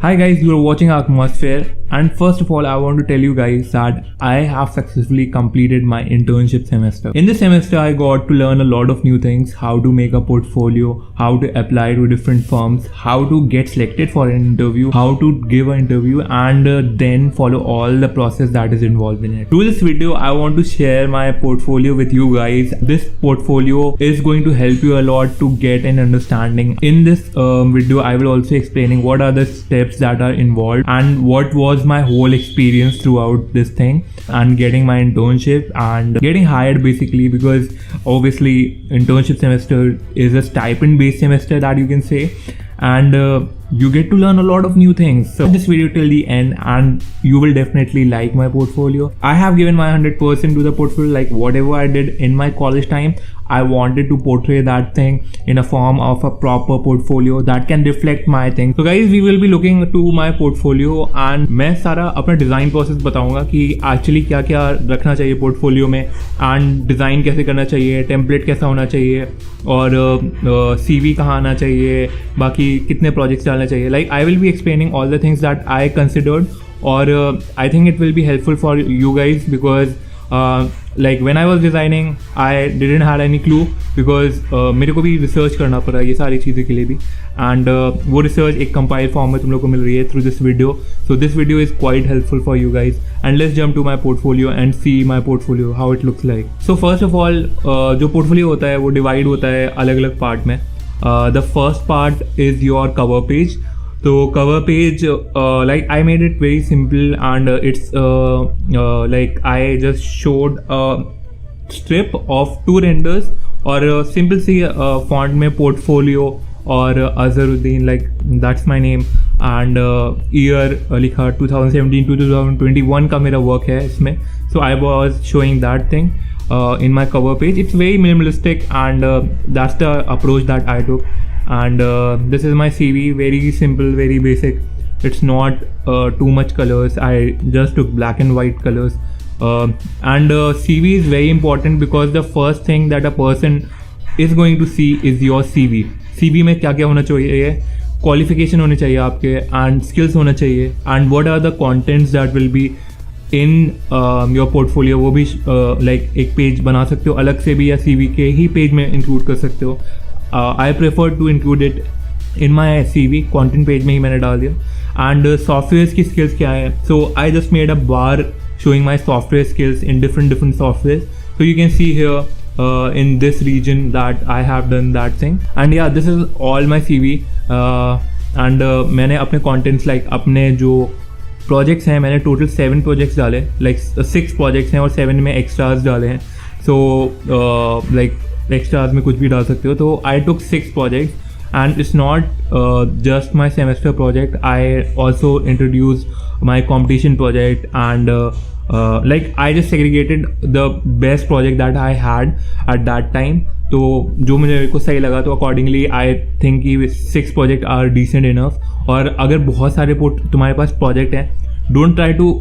Hi guys, you are watching Atmosphere, and first of all I want to tell you guys that I have successfully completed my internship semester. In this semester I got to learn a lot of new things, how to make a portfolio, how to apply to different firms, how to get selected for an interview, how to give an interview, and then follow all the process that is involved in it. Through this video I want to share my portfolio with you guys. This portfolio is going to help you a lot to get an understanding. In this video I will also explaining what are the steps that are involved and what was my whole experience throughout this thing and getting my internship and getting hired basically, because obviously internship semester is a stipend based semester that you can say, and you get to learn a lot of new things. So this video till the end and you will definitely like my portfolio. I have given my 100% to the portfolio. Like whatever I did in my college time, I wanted to portray that thing in a form of a proper portfolio that can reflect my thing. So guys, we will be looking to my portfolio and मैं सारा अपना design process बताऊंगा कि actually क्या क्या रखना चाहिए portfolio में एंड डिज़ाइन कैसे करना चाहिए, टेम्पलेट कैसा होना चाहिए और CV कहाँ आना चाहिए, बाकी कितने प्रोजेक्ट्स डालना चाहिए. Like I will be explaining all the things that I considered, or I think it will be helpful for you guys because like when I was designing I didn't had any clue because मेरे को भी research करना पड़ा ये सारी चीज़ें के लिए भी, एंड वो रिसर्च एक कंपाइल फॉर्म में तुम लोग को मिल रही है through this video. So this video is quite helpful for you guys and let's jump to my portfolio and see my portfolio how it looks like. So first of all जो portfolio होता है वो divide होता है अलग अलग part में. The first part is your cover page. So cover page, like I made it very simple and it's like I just showed a strip of 2 renders और simple सी font में portfolio और Azharuddin, like that's my name, and year लिखा 2017 to 2021 का मेरा work है इसमें. So I was showing that thing in my cover page. It's very minimalistic and that's the approach that I took. And this is my CV, very simple, very basic. It's not too much colors. I just took black and white colors. And CV is very important because the first thing that a person is going to see is your CV. CV में क्या क्या होना चाहिए, qualification होने चाहिए आपके, and skills होना चाहिए, and what are the contents that will be in your portfolio. वो भी like एक पेज बना सकते हो अलग से भी या CV के ही पेज में इंक्लूड कर सकते हो. I prefer to include it in my CV, content page में ही मैंने डाल दिया. And softwares की skills क्या है, so I just made a bar showing my software skills in different softwares. So you can see here in this region that I have done that thing. And yeah, this is all my CV. And मैंने अपने contents like अपने जो projects हैं, मैंने total 7 projects डाले, like 6 projects हैं और 7 में extras डाले हैं. So like एक्स्ट्राज में कुछ भी डाल सकते हो. तो आई टुक 6 projects and it's not just my semester project. I also introduce my competition project and like I just segregated the best project that I had at that time. तो जो मुझे को सही लगा तो अकॉर्डिंगली आई थिंक कि 6 project are decent enough. और अगर बहुत सारे तुम्हारे पास प्रोजेक्ट हैं, don't try to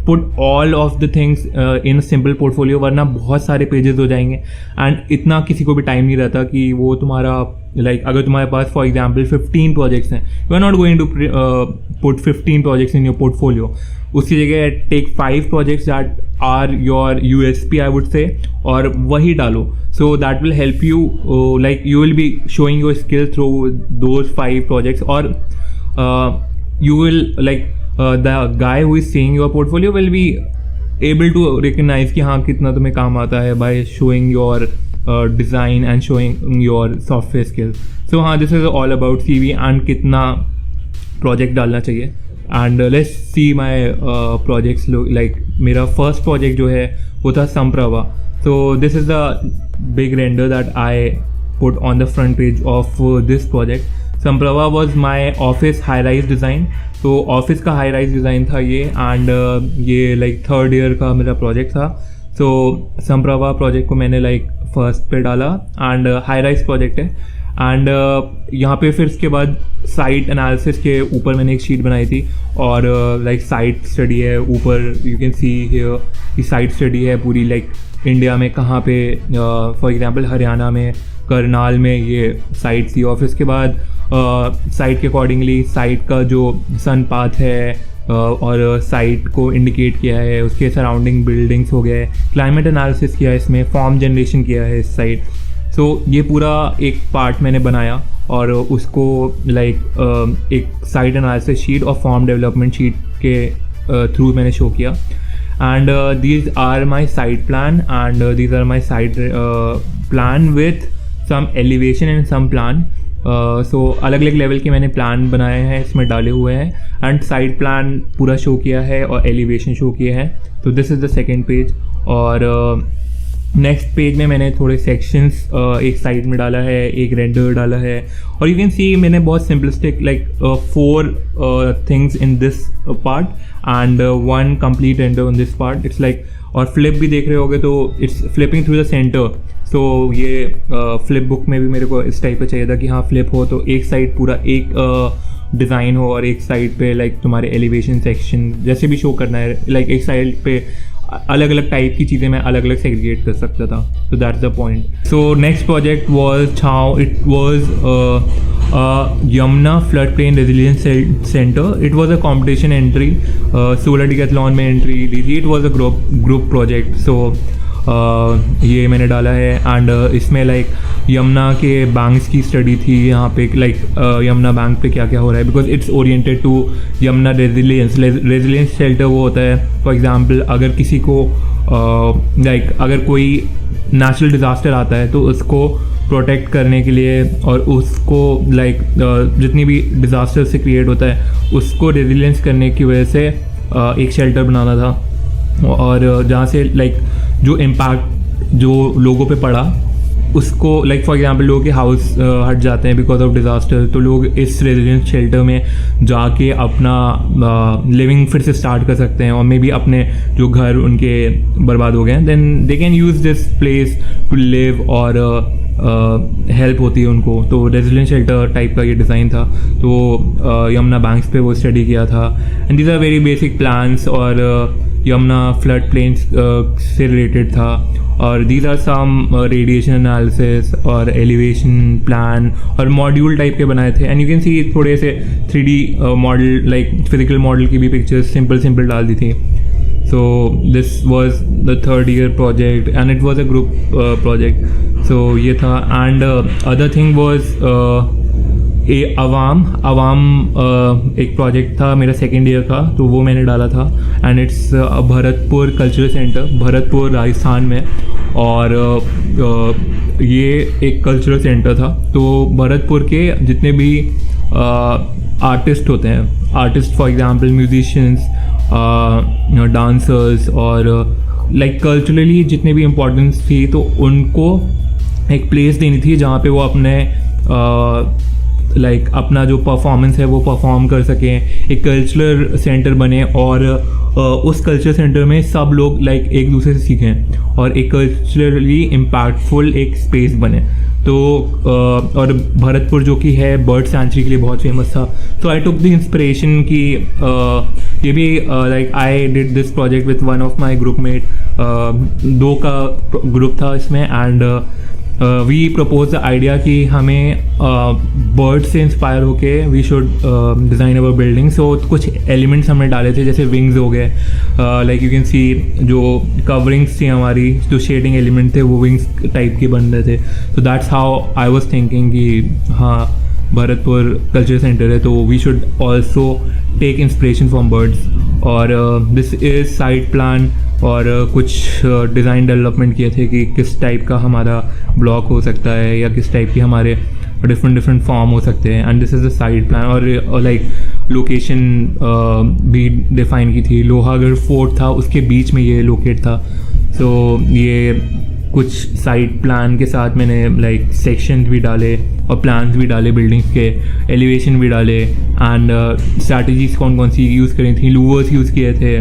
put all of the things in simple portfolio, वरना बहुत सारे पेजेस हो जाएंगे एंड इतना किसी को भी टाइम नहीं रहता कि वो तुम्हारा लाइक अगर तुम्हारे पास फॉर एग्जांपल 15 प्रोजेक्ट्स हैं, you are not going to put 15 projects in your portfolio. उसकी जगह take 5 projects that are your USP I would say और वही डालो. So that will help you, like you will be showing your skill through those 5 projects और you will like the guy who is seeing your portfolio will be able to recognize कि हाँ कितना तुम्हें काम आता है by showing your design and showing your software skills. So हाँ, this is all about CV and कितना project डालना चाहिए. And let's see my projects. Like मेरा first project जो है वो था Samprava. So this is the big render that I put on the front page of this project. Samprava was my office high-rise design. तो office का high rise design था ये, and ये लाइक 3rd ईयर का मेरा project था. तो Samprava project को मैंने लाइक फर्स्ट पे डाला एंड हाई राइज प्रोजेक्ट है. एंड यहाँ पे फिर इसके बाद साइट एनालिसिस के ऊपर मैंने एक शीट बनाई थी और लाइक साइट स्टडी है ऊपर. यू कैन सी हियर कि साइट स्टडी है पूरी, लाइक इंडिया में कहाँ पे, फॉर एग्जांपल हरियाणा में करनाल में ये साइट थी. और फिर उसके बाद साइट के अकॉर्डिंगली साइट का जो सन पाथ है और साइट को इंडिकेट किया है, उसके सराउंडिंग बिल्डिंग्स हो गए, क्लाइमेट एनालिसिस किया है, इसमें फॉर्म जनरेशन किया है इस साइट। सो ये पूरा एक पार्ट मैंने बनाया और उसको लाइक एक साइट एनालिसिस शीट और फॉर्म डेवलपमेंट शीट के थ्रू मैंने शो किया। And these are my site plan and these are my site plan with some elevation and some plan. So अलग अलग लेवल के मैंने प्लान बनाए हैं, इसमें डाले हुए हैं, एंड साइड प्लान पूरा शो किया है और एलिवेशन शो किया है। तो this is the second page. और नेक्स्ट पेज में मैंने थोड़े सेक्शंस एक साइड में डाला है, एक रेंडर डाला है, और यू कैन सी मैंने बहुत simplistic like 4 things in this part and 1 complete render on this part. It's like, और फ्लिप भी देख रहे होगे तो it's flipping through the center. So ये फ्लिप बुक में भी मेरे को इस टाइप का चाहिए था कि हाँ फ्लिप हो तो एक साइड पूरा एक डिज़ाइन हो और एक साइड पे लाइक तुम्हारे एलिवेशन सेक्शन जैसे भी शो करना है, लाइक एक साइड पे अलग अलग टाइप की चीज़ें मैं अलग अलग सेग्रीगेट कर सकता था। तो that's the point. So next project was Chhaav. It was Yamuna flood plain resilience center. It was a competition entry, solar decathlon में एंट्री दी थी। It was a group project. So ये मैंने डाला है एंड इसमें लाइक यमुना के बैंक्स की स्टडी थी यहाँ पे, लाइक यमुना बैंक पे क्या क्या हो रहा है, because it's oriented to Yamuna resilience shelter. वो होता है फॉर एग्जांपल अगर किसी को लाइक अगर कोई नेचुरल डिज़ास्टर आता है तो उसको प्रोटेक्ट करने के लिए और उसको लाइक जितनी भी डिज़ास्टर से क्रिएट होता है उसको रेजिलियंस करने की वजह से एक शेल्टर बनाना था। और जहाँ से लाइक जो इम्पैक्ट जो लोगों पे पड़ा उसको, लाइक फॉर एग्जांपल लोगों के हाउस हट जाते हैं बिकॉज ऑफ डिज़ास्टर, तो लोग इस रेजिडेंस शेल्टर में जाके अपना लिविंग फिर से स्टार्ट कर सकते हैं, और मे बी अपने जो घर उनके बर्बाद हो गए हैं then they can use this place to live, और हेल्प होती है उनको। तो रेजिडेंस शेल्टर टाइप का ये डिज़ाइन था। तो यमुना बैंक्स पे वो स्टडी किया था and these are very basic plans, और यमुना फ्लड प्लेन्स से रिलेटेड था, और these are some radiation analysis और एलिवेशन प्लान और मॉड्यूल टाइप के बनाए थे। एंड यू कैन सी थोड़े से 3D model like physical model की भी पिक्चर्स सिंपल डाल दी थी। So this was the 3rd year project and it was a group project. So ये था। एंड अदर थिंग वाज अवाम एक प्रोजेक्ट था मेरा 2nd year का, तो वो मैंने डाला था and it's Bharatpur cultural centre, Bharatpur Rajasthan में। और ये एक कल्चरल सेंटर था। तो भरतपुर के जितने भी आर्टिस्ट होते हैं, artist for example musicians, dancers, और लाइक कल्चरली जितने भी इम्पोर्टेंस थी तो उनको एक प्लेस देनी थी जहाँ पे वो अपने लाइक अपना जो परफॉर्मेंस है वो परफॉर्म कर सकें, एक कल्चरल सेंटर बने, और उस कल्चर सेंटर में सब लोग लाइक एक दूसरे से सीखें और एक कल्चरली इम्पैक्टफुल एक स्पेस बने। तो और भरतपुर जो कि है बर्ड सेंचुरी के लिए बहुत फेमस था। तो आई टुक द इंस्पिरेशन कि ये भी like I did this project with one of my group mate, 2 का ग्रुप था इसमें, and we propose the idea कि हमें बर्ड से इंस्पायर होके we should design our building. So कुछ एलिमेंट्स हमने डाले थे जैसे विंग्स हो गए, लाइक यू कैन सी जो कवरिंग्स थी हमारी, जो शेडिंग एलिमेंट थे वो विंग्स टाइप के बन रहे थे। So that's how I was thinking कि हाँ भरतपुर कल्चर सेंटर है तो we should also take inspiration from birds. और दिस इज़ साइट प्लान, और कुछ डिज़ाइन डेवलपमेंट किए थे कि किस टाइप का हमारा ब्लॉक हो सकता है या किस टाइप के हमारे डिफरेंट फॉर्म हो सकते हैं। And this is the side plan. और लाइक लोकेशन भी डिफाइन की थी, लोहागढ़ फोर्ट था उसके बीच में ये लोकेट था। सो ये कुछ साइड प्लान के साथ मैंने लाइक सेक्शन भी डाले और प्लान्स भी डाले, बिल्डिंग्स के एलिवेशन भी डाले, एंड स्ट्रैटेजीज कौन कौन सी यूज़ करी थी, लूवर्स यूज़ किए थे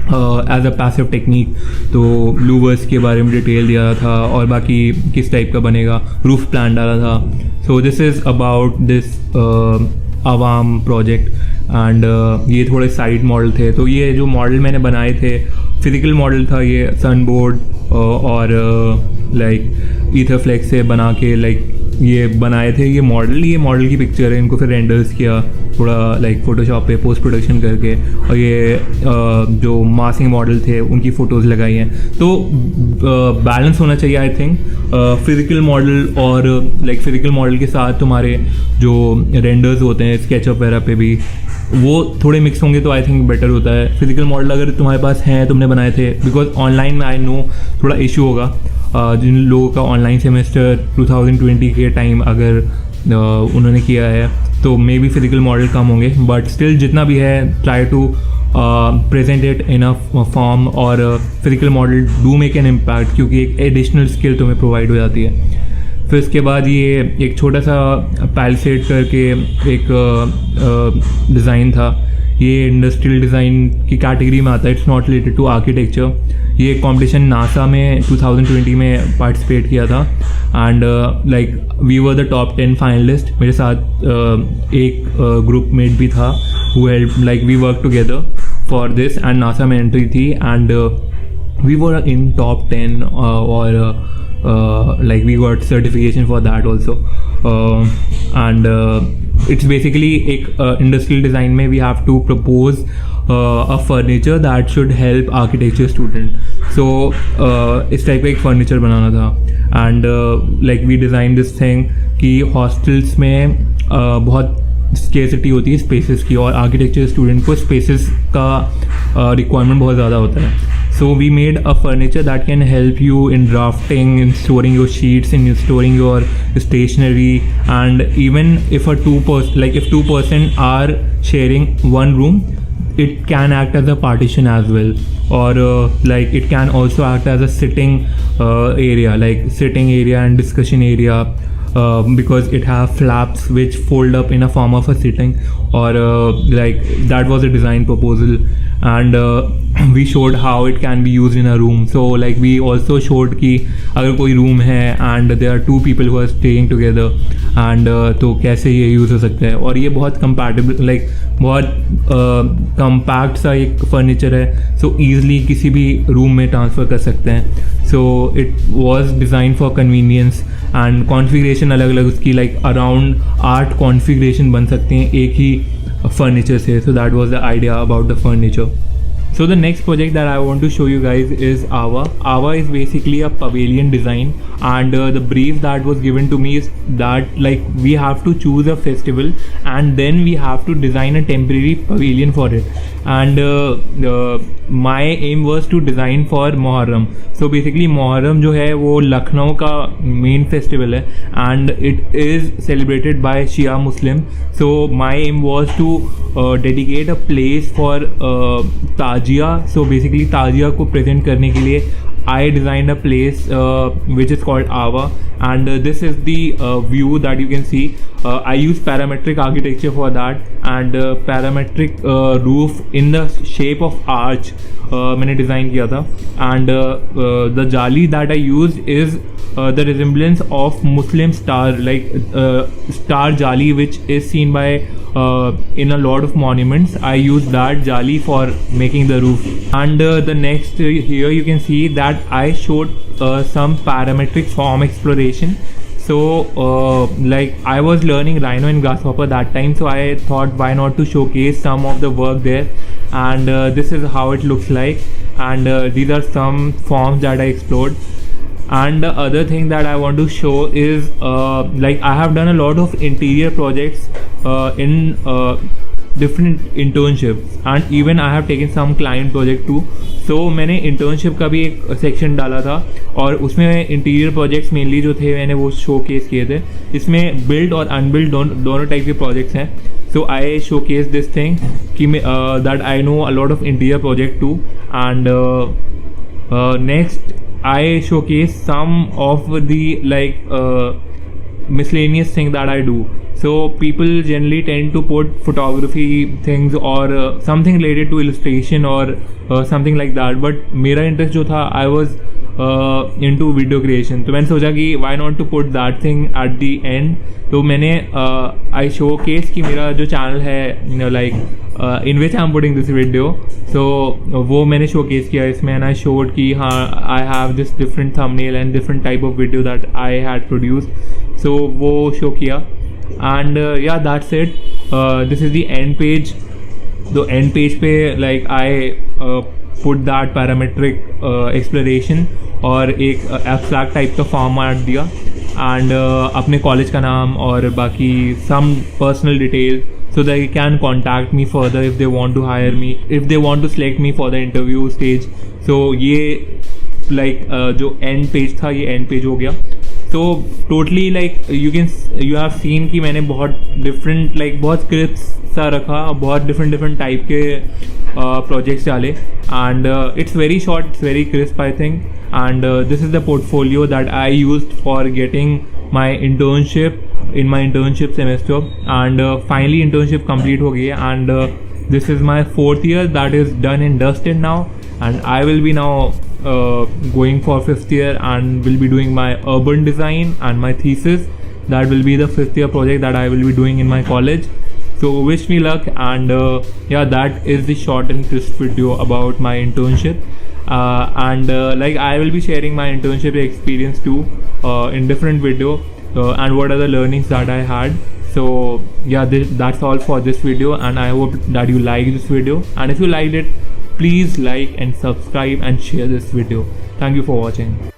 एज अ पैसिव टेक्निक। तो लूवर्स के बारे में डिटेल दिया था और बाकी किस टाइप का बनेगा, रूफ प्लान डाला था। So this is about this Awam project. And ये थोड़े साइड मॉडल थे। तो ये जो मॉडल मैंने बनाए थे फिजिकल मॉडल था, ये सनबोर्ड और लाइक ईथरफ्लेक्स से बना के लाइक ये बनाए थे ये मॉडल की पिक्चर है, इनको फिर रेंडर्स किया थोड़ा लाइक फ़ोटोशॉप पे पोस्ट प्रोडक्शन करके, और ये जो मासिंग मॉडल थे उनकी फ़ोटोज़ लगाई हैं। तो बैलेंस होना चाहिए आई थिंक, फिज़िकल मॉडल और लाइक फिज़िकल मॉडल के साथ तुम्हारे जो रेंडर्स होते हैं स्केचअप वगैरह पे भी, वो थोड़े मिक्स होंगे तो आई थिंक बेटर होता है। फिज़िकल मॉडल अगर तुम्हारे पास हैं, तुमने बनाए थे, बिकॉज ऑनलाइन में आई नो थोड़ा इशू होगा। जिन लोगों का ऑनलाइन सेमेस्टर 2020 के टाइम अगर उन्होंने किया है तो मे बी फिज़िकल मॉडल कम होंगे, बट स्टिल जितना भी है try to present it in a form, और physical model do make an impact, क्योंकि एक एडिशनल स्किल तुम्हें प्रोवाइड हो जाती है। फिर उसके बाद ये एक छोटा सा पैलिसेड करके एक डिज़ाइन था, ये इंडस्ट्रियल डिज़ाइन की कैटेगरी में आता है, it's not related to architecture. ये कंपटीशन नासा में 2020 में पार्टिसिपेट किया था, and like we were the top 10 finalist. मेरे साथ एक ग्रुप मेट भी था, who help like we work together for this, and NASA में एंट्री थी, and we were in top 10 और like we got certification for that also, and it's basically एक industrial design में we have to propose a furniture that should help architecture student, so इस type का एक furniture बनाना था, and like we designed this thing कि hostels में बहुत scarcity होती है स्पेसेस की, और आर्किटेक्चर स्टूडेंट को स्पेसेस का रिक्वायरमेंट बहुत ज़्यादा होता है। So we made a furniture that can help you in drafting, in storing your sheets, in storing your stationery, and even if if two person are sharing one room, it can act as a partition as well, or like it can also act as a sitting area and discussion area, because it have flaps which fold up in a form of a sitting, or like that was a design proposal, and we showed how it can be used in a room. So like we also showed कि अगर कोई room है and there are two people who are staying together, and तो कैसे ये use हो सकता है, और ये बहुत compatible like बहुत compact सा एक फर्नीचर है, so easily किसी भी रूम में ट्रांसफ़र कर सकते हैं। So it was designed for convenience, and configuration अलग अलग उसकी like around 8 configuration बन सकते हैं एक ही फर्नीचर से। So that was the idea about the furniture. So the next project that I want to show you guys is Ava. Ava is basically a pavilion design, and the brief that was given to me is that like we have to choose a festival and then we have to design a temporary pavilion for it, and my aim was to design for Muharram. So basically Muharram जो है वो लखनऊ का main festival है, and it is celebrated by Shia Muslim. So my aim was to dedicate a place for tazia. So basically ताजिया को present करने के लिए I designed a place which is called Ava, and this is the view that you can see. I used parametric architecture for that, and parametric roof in the shape of arch मैंने design किया था, and the jali that I used is the resemblance of Muslim star, like star jali which is seen by in a lot of monuments. I used that jali for making the roof, and the next here you can see that I showed some parametric form exploration. So like I was learning Rhino and Grasshopper that time, so I thought why not to showcase some of the work there, and this is how it looks like, and these are some forms that I explored. And the other thing that I want to show is like I have done a lot of interior projects in different internships, and even I have taken some client project too. So मैंने internship का भी एक section डाला था, और उसमें interior projects mainly जो थे मैंने वो showcase किए थे। इसमें build और unbuild दोनों टाइप के projects हैं। So I showcase this thing कि that I know a lot of interior project too, and next I showcase some of the like miscellaneous thing that I do. So people generally tend to put photography things or something related to illustration or something like that, but मेरा interest जो था I was into video creation, तो मैंने सोचा कि why not to put that thing at the end. तो मैंने I showcase कि मेरा जो channel है like in which I'm putting this video, so वो मैंने showcase किया इसमें, and I showed कि हाँ I have this different thumbnail and different type of video that I had produced. so वो शो किया and yeah that's it. This is the end page. The end page पे like I put that parametric exploration और एक abstract type का format दिया and अपने college का नाम और बाकी some personal details so that they can contact me further if they want to hire me, if they want to select me for the interview stage. So ये like जो end page था ये end page हो गया. So totally like you have seen कि मैंने बहुत different like बहुत scripts सा रखा, बहुत different type के projects डाले and it's very short, it's very crisp I think and this is the portfolio that I used for getting my internship in my internship semester and finally internship complete हो गई है and this is my 4th year that is done and dusted now and I will be now going for 5th year and will be doing my urban design and my thesis. That will be the 5th year project that I will be doing in my college. So wish me luck and yeah, that is the short and crisp video about my internship and like I will be sharing my internship experience too in different video and what are the learnings that I had. So yeah, that's all for this video and I hope that you like this video and if you liked it, please like and subscribe and share this video. Thank you for watching.